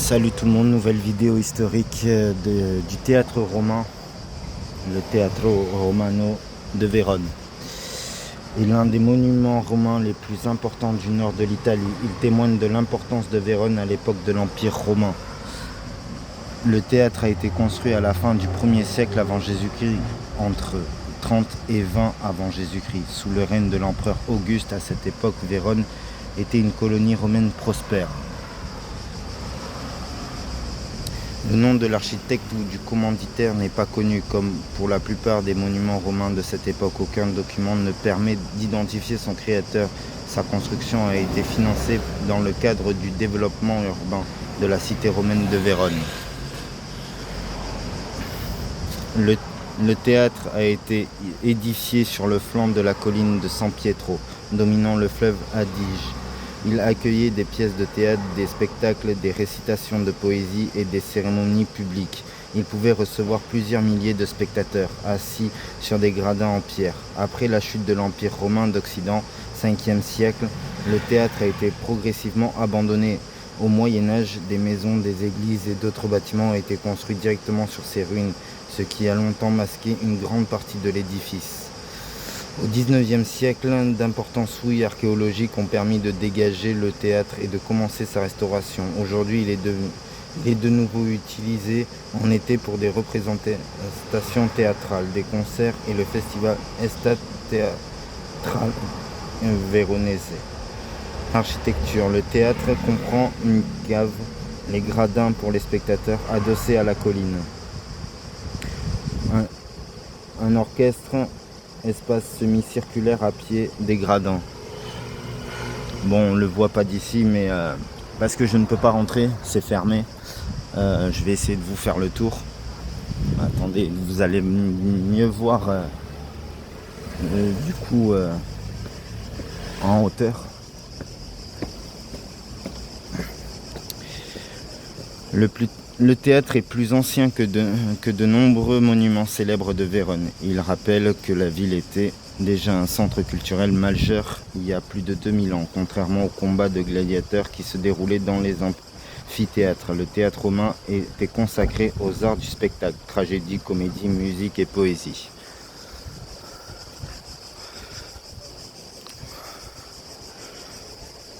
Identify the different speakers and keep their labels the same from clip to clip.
Speaker 1: Salut tout le monde, nouvelle vidéo historique du théâtre romain, le Teatro Romano de Vérone. Il est l'un des monuments romains les plus importants du nord de l'Italie. Il témoigne de l'importance de Vérone à l'époque de l'Empire romain. Le théâtre a été construit à la fin du 1er siècle avant Jésus-Christ, entre 30 et 20 avant Jésus-Christ. Sous le règne de l'empereur Auguste, à cette époque, Vérone était une colonie romaine prospère. Le nom de l'architecte ou du commanditaire n'est pas connu. Comme pour la plupart des monuments romains de cette époque, aucun document ne permet d'identifier son créateur. Sa construction a été financée dans le cadre du développement urbain de la cité romaine de Vérone. Le théâtre a été édifié sur le flanc de la colline de San Pietro, dominant le fleuve Adige. Il accueillait des pièces de théâtre, des spectacles, des récitations de poésie et des cérémonies publiques. Il pouvait recevoir plusieurs milliers de spectateurs, assis sur des gradins en pierre. Après la chute de l'Empire romain d'Occident, 5e siècle, le théâtre a été progressivement abandonné. Au Moyen-Âge, des maisons, des églises et d'autres bâtiments ont été construits directement sur ces ruines, ce qui a longtemps masqué une grande partie de l'édifice. Au XIXe siècle, d'importantes fouilles archéologiques ont permis de dégager le théâtre et de commencer sa restauration. Aujourd'hui, il est de nouveau utilisé en été pour des représentations théâtrales, des concerts et le festival Estate Teatrale Veronese. Architecture. Le théâtre comprend une cave, les gradins pour les spectateurs adossés à la colline. Un orchestre, espace semi-circulaire à pied des gradins. Bon, on le voit pas d'ici, mais parce que je ne peux pas rentrer, c'est fermé. Je vais essayer de vous faire le tour. Attendez, vous allez mieux voir du coup en hauteur. Le théâtre est plus ancien que de nombreux monuments célèbres de Vérone. Il rappelle que la ville était déjà un centre culturel majeur il y a plus de 2000 ans, contrairement aux combats de gladiateurs qui se déroulaient dans les amphithéâtres. Le théâtre romain était consacré aux arts du spectacle, tragédie, comédie, musique et poésie.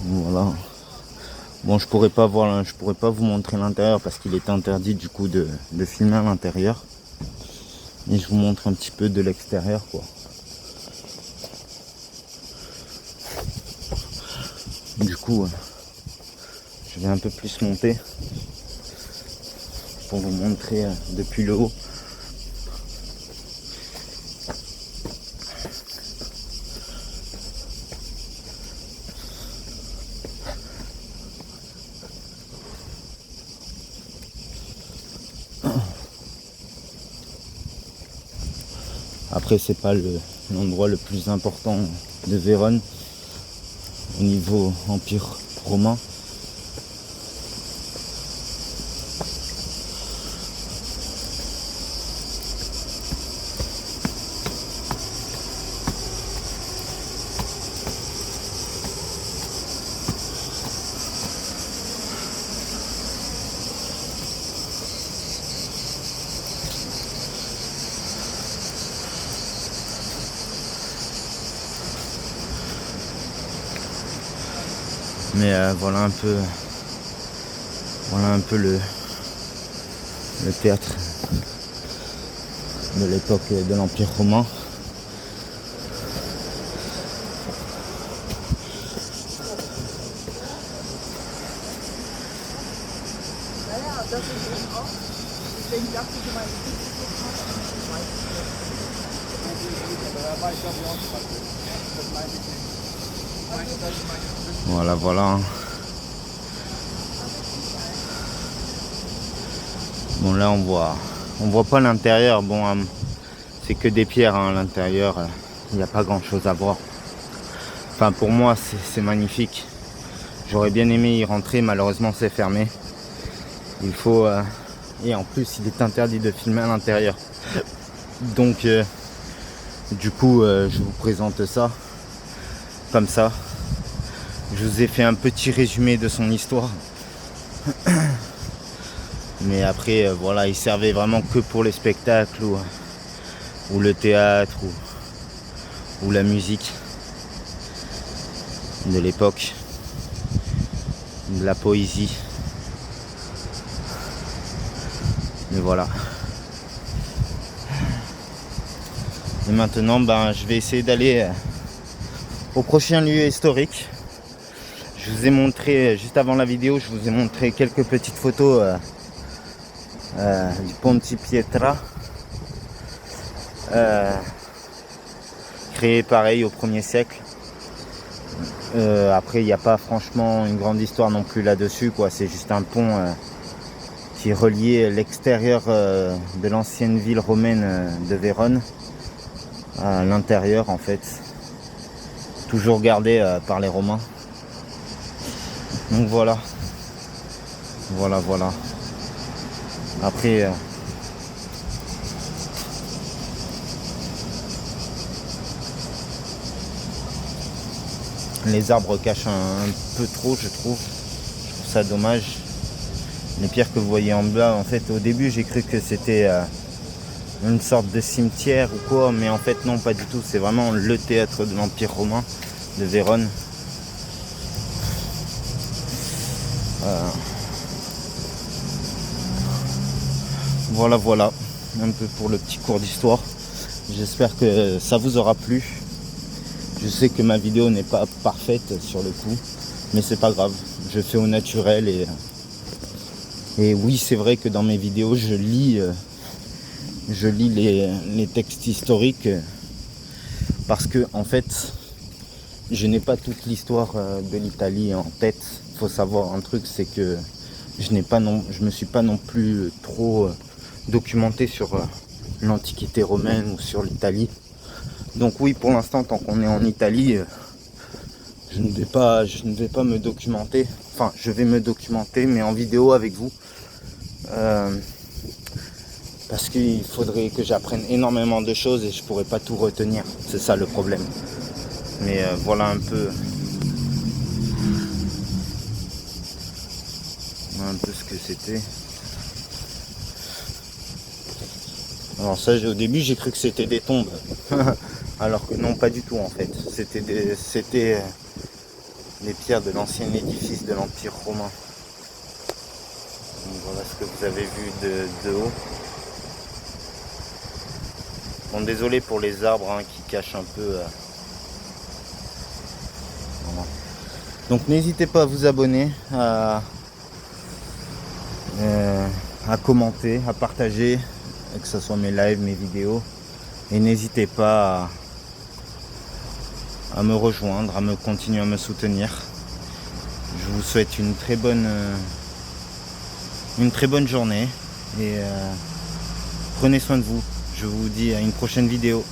Speaker 1: Voilà. Bon, je pourrais pas vous montrer l'intérieur parce qu'il est interdit du coup de filmer à l'intérieur. Et je vous montre un petit peu de l'extérieur, quoi. Du coup, je vais un peu plus monter pour vous montrer depuis le haut. Après, c'est pas l'endroit le plus important de Vérone au niveau Empire romain. Mais voilà un peu le théâtre de l'époque de l'Empire romain. Voilà. Bon, là on voit pas l'intérieur. Bon, c'est que des pierres à l'intérieur. Il n'y a pas grand chose à voir. Enfin, pour moi, c'est magnifique. J'aurais bien aimé y rentrer, malheureusement c'est fermé. Il faut et en plus il est interdit de filmer à l'intérieur. Donc du coup je vous présente ça comme ça. Je vous ai fait un petit résumé de son histoire. Mais après, voilà, il servait vraiment que pour les spectacles ou le théâtre ou la musique de l'époque, de la poésie. Mais voilà. Et maintenant, je vais essayer d'aller au prochain lieu historique. Je vous ai montré, juste avant la vidéo, je vous ai montré quelques petites photos du Ponte Pietra. Créé pareil au 1er siècle. Après, il n'y a pas franchement une grande histoire non plus là-dessus, quoi. C'est juste un pont qui reliait l'extérieur de l'ancienne ville romaine de Vérone à l'intérieur, en fait. Toujours gardé par les Romains. Donc voilà. Voilà. Après... les arbres cachent un peu trop, je trouve ça dommage. Les pierres que vous voyez en bas, en fait, au début, j'ai cru que c'était une sorte de cimetière ou quoi, mais en fait, non, pas du tout. C'est vraiment le théâtre de l'Empire romain de Vérone. Voilà, un peu pour le petit cours d'histoire. J'espère que ça vous aura plu. Je sais que ma vidéo n'est pas parfaite sur le coup, mais c'est pas grave. Je fais au naturel et oui, c'est vrai que dans mes vidéos, je lis les textes historiques parce que en fait, je n'ai pas toute l'histoire de l'Italie en tête. Il faut savoir un truc, c'est que je me suis pas non plus trop documenté sur l'Antiquité romaine ou sur l'Italie. Donc oui, pour l'instant, tant qu'on est en Italie, je ne vais pas me documenter. Enfin, je vais me documenter, mais en vidéo avec vous. Parce qu'il faudrait que j'apprenne énormément de choses et je pourrais pas tout retenir. C'est ça le problème. Mais voilà un peu ce que c'était. Alors ça, au début, j'ai cru que c'était des tombes. Alors que non, pas du tout en fait. C'était les pierres de l'ancien édifice de l'Empire romain. Donc voilà ce que vous avez vu de haut. Bon, désolé pour les arbres qui cachent un peu. Voilà. Donc n'hésitez pas à vous abonner, à commenter, à partager, que ce soit mes lives, mes vidéos. Et n'hésitez pas à me rejoindre, à continuer à me soutenir. Je vous souhaite une très bonne journée et prenez soin de vous. Je vous dis à une prochaine vidéo.